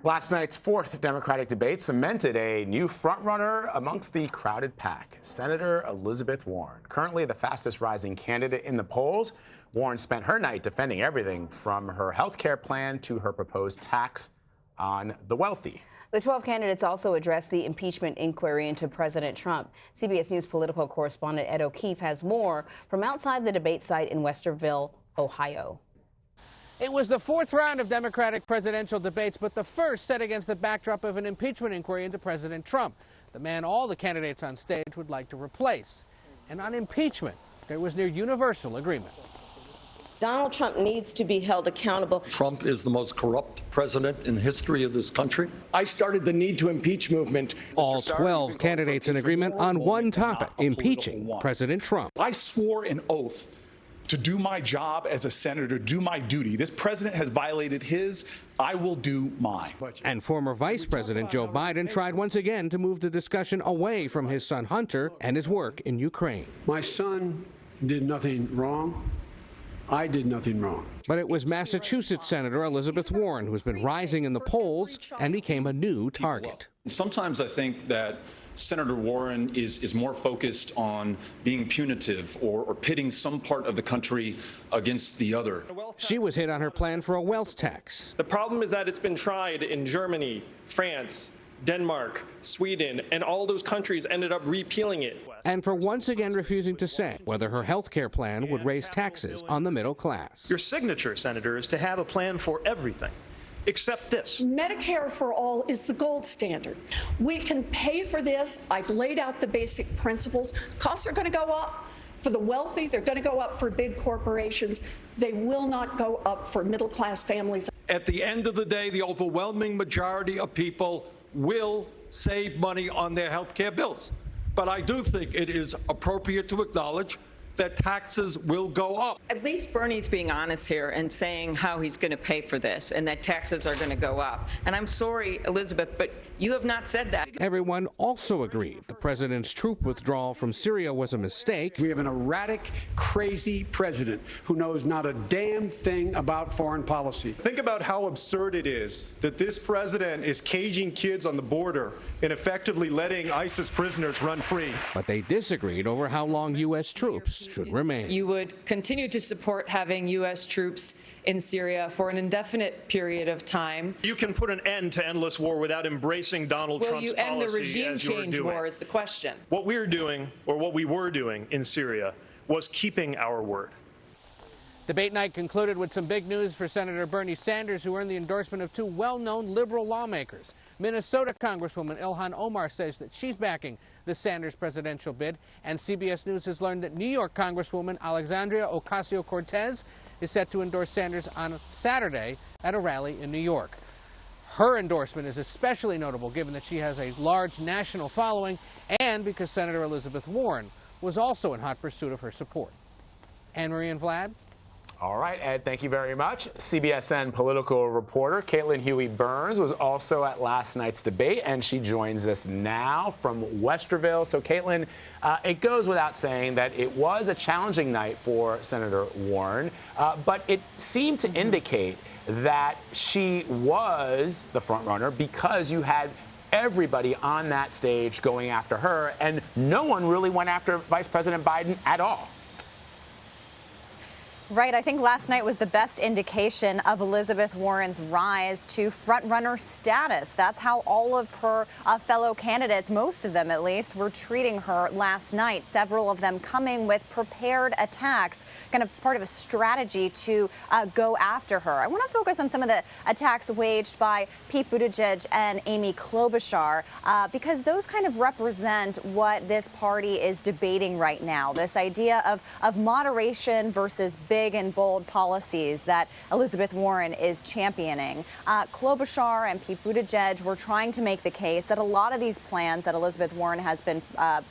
Last night's fourth Democratic debate cemented a new frontrunner amongst the crowded pack, Senator Elizabeth Warren. Currently the fastest rising candidate in the polls, Warren spent her night defending everything from her health care plan to her proposed tax on the wealthy. The 12 candidates also addressed the impeachment inquiry into President Trump. CBS News political correspondent Ed O'Keefe has more from outside the debate site in Westerville, Ohio. It was the fourth round of Democratic presidential debates, but the first set against the backdrop of an impeachment inquiry into President Trump, the man all the candidates on stage would like to replace. And on impeachment, there was near universal agreement. Donald Trump needs to be held accountable. Trump is the most corrupt president in the history of this country. I started the Need to Impeach movement. All 12 candidates in agreement on one topic, impeaching President Trump. I swore an oath to do my job as a senator, do my duty. This president has violated his, I will do mine. And former Vice President Joe Biden tried once again to move the discussion away from his son Hunter and his work in Ukraine. My son did nothing wrong. I did nothing wrong. But it was Massachusetts Senator Elizabeth Warren who's been rising in the polls and became a new target. Sometimes I think that Senator Warren is more focused on being punitive or pitting some part of the country against the other. She was hit on her plan for a wealth tax. The problem is that it's been tried in Germany, France, Denmark, Sweden, and all those countries ended up repealing it. And for once again refusing to say whether her health care plan would raise taxes on the middle class. Your signature, Senator, is to have a plan for everything, except this. Medicare for all is the gold standard. We can pay for this. I've laid out the basic principles. Costs are going to go up. For the wealthy, they're going to go up for big corporations. They will not go up for middle-class families. At the end of the day, the overwhelming majority of people will save money on their health care bills. But I do think it is appropriate to acknowledge that taxes will go up. At least Bernie's being honest here and saying how he's going to pay for this and that taxes are going to go up. And I'm sorry, Elizabeth, but you have not said that. Everyone also agreed the president's troop withdrawal from Syria was a mistake. We have an erratic, crazy president who knows not a damn thing about foreign policy. Think about how absurd it is that this president is caging kids on the border and effectively letting ISIS prisoners run free. But they disagreed over how long U.S. troops should remain. You would continue to support having U.S. troops in Syria for an indefinite period of time. You can put an end to endless war without embracing Donald Trump's policy. Will you end the regime change war is the question. What we're doing, or what we were doing in Syria, was keeping our word. Debate night concluded with some big news for Senator Bernie Sanders, who earned the endorsement of two well-known liberal lawmakers. Minnesota Congresswoman Ilhan Omar says that she's backing the Sanders presidential bid, and CBS News has learned that New York Congresswoman Alexandria Ocasio-Cortez is set to endorse Sanders on Saturday at a rally in New York. Her endorsement is especially notable given that she has a large national following and because Senator Elizabeth Warren was also in hot pursuit of her support. Anne-Marie and Vlad? All right, Ed, thank you very much. CBSN political reporter Caitlin Huey-Burns was also at last night's debate, and she joins us now from Westerville. So, Caitlin, it goes without saying that it was a challenging night for Senator Warren, but it seemed to indicate that she was the front runner because you had everybody on that stage going after her, and no one really went after Vice President Biden at all. Right. I think last night was the best indication of Elizabeth Warren's rise to front-runner status. That's how all of her fellow candidates, most of them at least, were treating her last night. Several of them coming with prepared attacks, kind of part of a strategy to go after her. I want to focus on some of the attacks waged by Pete Buttigieg and Amy Klobuchar because those kind of represent what this party is debating right now. This idea of moderation versus big and bold policies that Elizabeth Warren is championing. Klobuchar and Pete Buttigieg were trying to make the case that a lot of these plans that Elizabeth Warren has been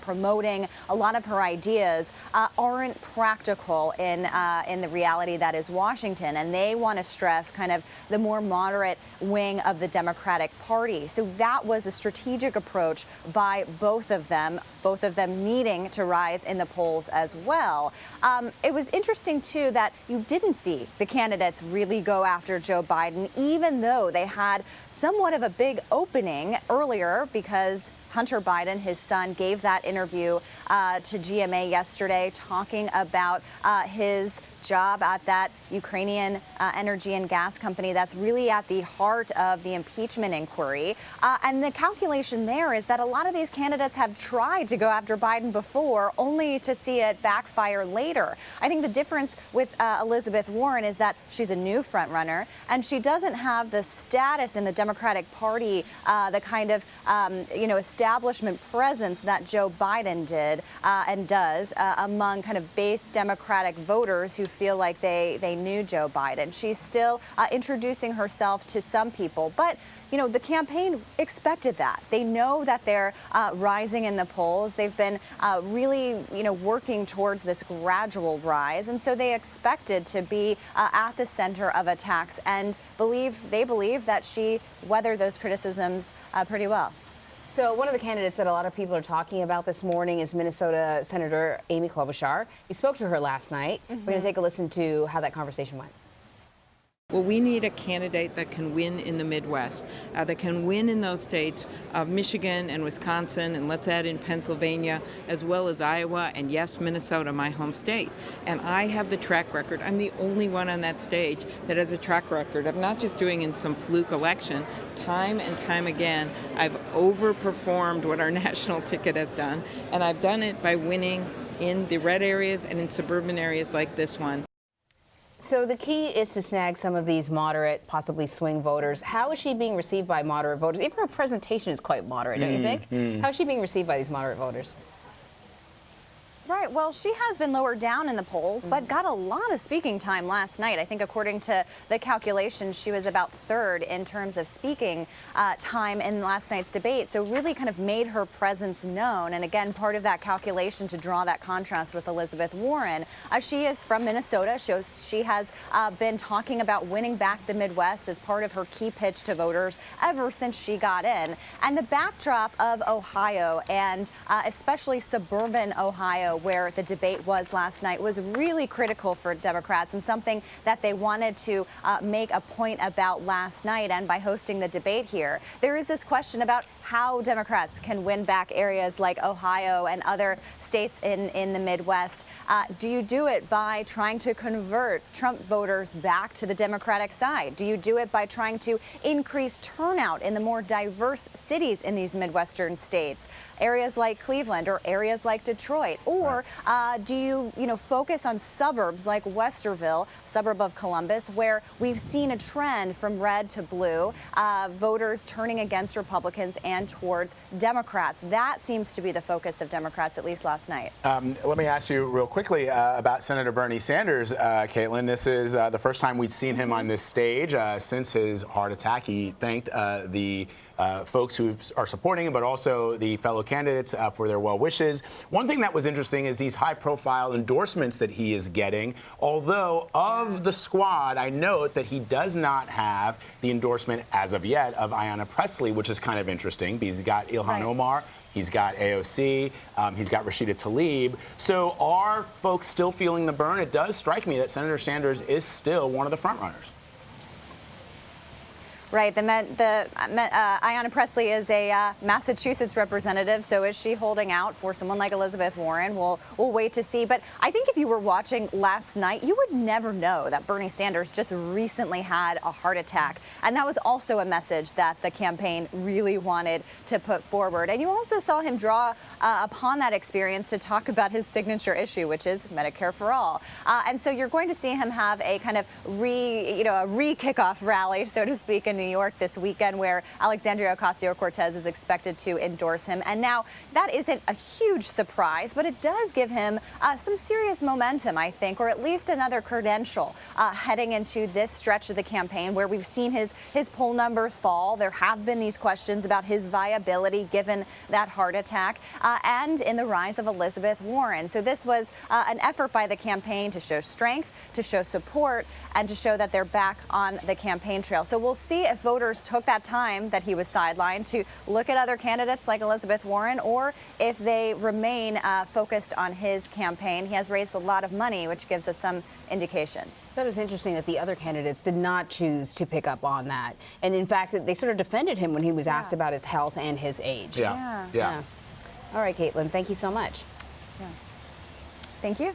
promoting, a lot of her ideas aren't practical in the reality that is Washington, and they want to stress kind of the more moderate wing of the Democratic Party. So that was a strategic approach by both of them. both of them needing to rise in the polls as well. It was interesting, too, that you didn't see the candidates really go after Joe Biden, even though they had somewhat of a big opening earlier because Hunter Biden, his son, gave that interview to GMA yesterday talking about his job at that Ukrainian energy and gas company that's really at the heart of the impeachment inquiry. And the calculation there is that a lot of these candidates have tried to go after Biden before, only to see it backfire later. I think the difference with Elizabeth Warren is that she's a new frontrunner, and she doesn't have the status in the Democratic Party, the kind of establishment presence that Joe Biden did and does among kind of base Democratic voters who feel like they knew Joe Biden. She's still introducing herself to some people, but the campaign expected that. They know that they're rising in the polls. They've been really, working towards this gradual rise, and so they expected to be at the center of attacks, and they believe that she weathered those criticisms pretty well. So one of the candidates that a lot of people are talking about this morning is Minnesota Senator Amy Klobuchar. You spoke to her last night. We're going to take a listen to how that conversation went. Well, we need a candidate that can win in the Midwest, that can win in those states of Michigan and Wisconsin, and let's add in Pennsylvania, as well as Iowa, and yes, Minnesota, my home state. And I have the track record. I'm the only one on that stage that has a track record of not just doing in some fluke election. Time and time again, I've overperformed what our national ticket has done, and I've done it by winning in the red areas and in suburban areas like this one. So the key is to snag some of these moderate, possibly swing voters. How is she being received by moderate voters? Even her presentation is quite moderate, don't you think? How is she being received by these moderate voters? Right. Well, she has been lowered down in the polls, but got a lot of speaking time last night. I think according to the calculations, she was about third in terms of speaking time in last night's debate. So really kind of made her presence known. And again, part of that calculation to draw that contrast with Elizabeth Warren. She is from Minnesota. She has been talking about winning back the Midwest as part of her key pitch to voters ever since she got in. And the backdrop of Ohio, and especially suburban Ohio, where the debate was last night, was really critical for Democrats and something that they wanted to make a point about last night. And by hosting the debate here, there is this question about how Democrats can win back areas like Ohio and other states in the Midwest. Do you do it by trying to convert Trump voters back to the Democratic side? Do you do it by trying to increase turnout in the more diverse cities in these Midwestern states, areas like Cleveland or areas like Detroit? Or do you, focus on suburbs like Westerville, suburb of Columbus, where we've seen a trend from red to blue, voters turning against Republicans and towards Democrats? That seems to be the focus of Democrats, at least last night. Let me ask you real quickly about Senator Bernie Sanders, Caitlin. This is the first time we'd seen him on this stage since his heart attack. He thanked the folks who are supporting him, but also the fellow candidates for their well wishes. One thing that was interesting is these high-profile endorsements that he is getting. Although of the squad, I note that he does not have the endorsement as of yet of Ayanna Pressley, which is kind of interesting because he's got Ilhan Omar. He's got AOC. He's got Rashida Tlaib. So are folks still feeling the burn? It does strike me that Senator Sanders is still one of the frontrunners. Right. Ayanna Pressley is a Massachusetts representative, so is she holding out for someone like Elizabeth Warren? We'll wait to see. But I think if you were watching last night, you would never know that Bernie Sanders just recently had a heart attack. And that was also a message that the campaign really wanted to put forward. And you also saw him draw upon that experience to talk about his signature issue, which is Medicare for all. And so you're going to see him have a kind of re-kickoff rally, so to speak, in New York this weekend, where Alexandria Ocasio-Cortez is expected to endorse him. And now that isn't a huge surprise, but it does give him some serious momentum, I think, or at least another credential heading into this stretch of the campaign where we've seen his poll numbers fall. There have been these questions about his viability given that heart attack and in the rise of Elizabeth Warren. So this was an effort by the campaign to show strength, to show support, and to show that they're back on the campaign trail. So we'll see if voters took that time that he was sidelined to look at other candidates like Elizabeth Warren, or if they remain focused on his campaign. He has raised a lot of money, which gives us some indication. I thought it was interesting that the other candidates did not choose to pick up on that. And in fact, they sort of defended him when he was asked about his health and his age. Yeah. All right, Caitlin, thank you so much. Thank you.